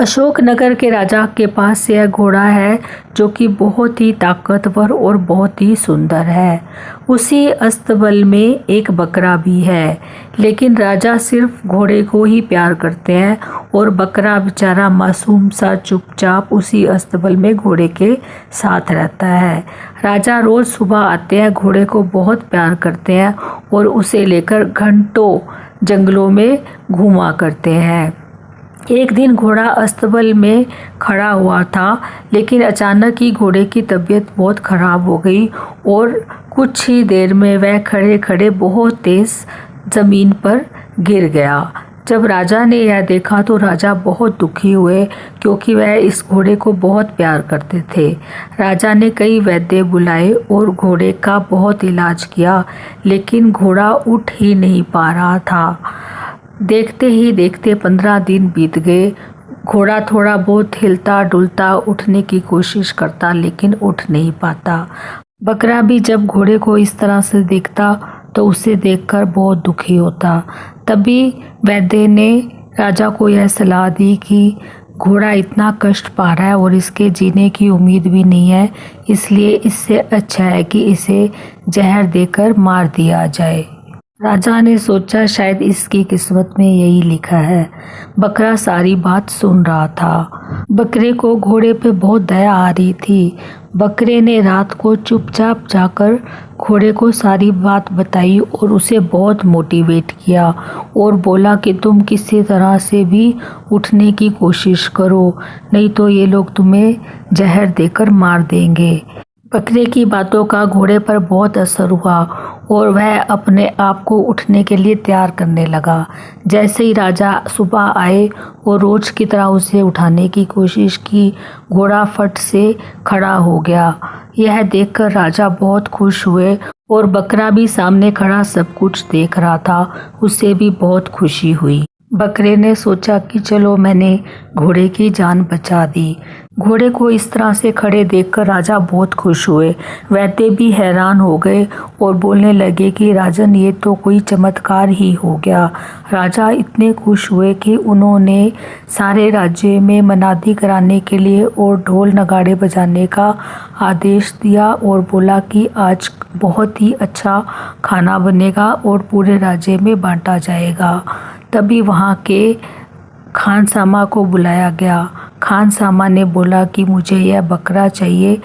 अशोकनगर के राजा के पास यह घोड़ा है जो कि बहुत ही ताकतवर और बहुत ही सुंदर है। उसी अस्तबल में एक बकरा भी है, लेकिन राजा सिर्फ घोड़े को ही प्यार करते हैं और बकरा बेचारा मासूम सा चुपचाप उसी अस्तबल में घोड़े के साथ रहता है। राजा रोज़ सुबह आते हैं, घोड़े को बहुत प्यार करते हैं और उसे लेकर घंटों जंगलों में घूमा करते हैं। एक दिन घोड़ा अस्तबल में खड़ा हुआ था, लेकिन अचानक ही घोड़े की तबीयत बहुत ख़राब हो गई और कुछ ही देर में वह खड़े खड़े बहुत तेज़ ज़मीन पर गिर गया। जब राजा ने यह देखा तो राजा बहुत दुखी हुए, क्योंकि वह इस घोड़े को बहुत प्यार करते थे। राजा ने कई वैद्य बुलाए और घोड़े का बहुत इलाज किया, लेकिन घोड़ा उठ ही नहीं पा रहा था। देखते ही देखते 15 दिन बीत गए। घोड़ा थोड़ा बहुत हिलता डुलता उठने की कोशिश करता, लेकिन उठ नहीं पाता। बकरा भी जब घोड़े को इस तरह से देखता तो उसे देखकर बहुत दुखी होता। तभी वैद्य ने राजा को यह सलाह दी कि घोड़ा इतना कष्ट पा रहा है और इसके जीने की उम्मीद भी नहीं है, इसलिए इससे अच्छा है कि इसे जहर देकर मार दिया जाए। राजा ने सोचा शायद इसकी किस्मत में यही लिखा है। बकरा सारी बात सुन रहा था। बकरे को घोड़े पे बहुत दया आ रही थी। बकरे ने रात को चुपचाप जाकर घोड़े को सारी बात बताई और उसे बहुत मोटिवेट किया और बोला कि तुम किसी तरह से भी उठने की कोशिश करो, नहीं तो ये लोग तुम्हें जहर देकर मार देंगे। बकरे की बातों का घोड़े पर बहुत असर हुआ और वह अपने आप को उठने के लिए तैयार करने लगा। जैसे ही राजा सुबह आए और रोज़ की तरह उसे उठाने की कोशिश की, घोड़ा फट से खड़ा हो गया। यह देखकर राजा बहुत खुश हुए और बकरा भी सामने खड़ा सब कुछ देख रहा था, उसे भी बहुत खुशी हुई। बकरे ने सोचा कि चलो मैंने घोड़े की जान बचा दी। घोड़े को इस तरह से खड़े देखकर राजा बहुत खुश हुए। वैद्य भी हैरान हो गए और बोलने लगे कि राजन, ये तो कोई चमत्कार ही हो गया। राजा इतने खुश हुए कि उन्होंने सारे राज्य में मनादी कराने के लिए और ढोल नगाड़े बजाने का आदेश दिया और बोला कि आज बहुत ही अच्छा खाना बनेगा और पूरे राज्य में बांटा जाएगा। तभी वहाँ के खानसामा को बुलाया गया। खानसामा ने बोला कि मुझे यह बकरा चाहिए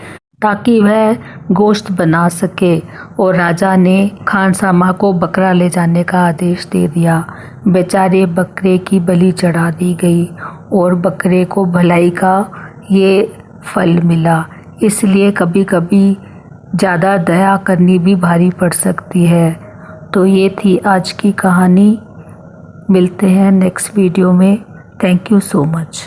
ताकि वह गोश्त बना सके, और राजा ने खानसामा को बकरा ले जाने का आदेश दे दिया। बेचारे बकरे की बलि चढ़ा दी गई और बकरे को भलाई का ये फल मिला। इसलिए कभी कभी ज़्यादा दया करनी भी भारी पड़ सकती है। तो ये थी आज की कहानी। मिलते हैं नेक्स्ट वीडियो में। Thank you so much.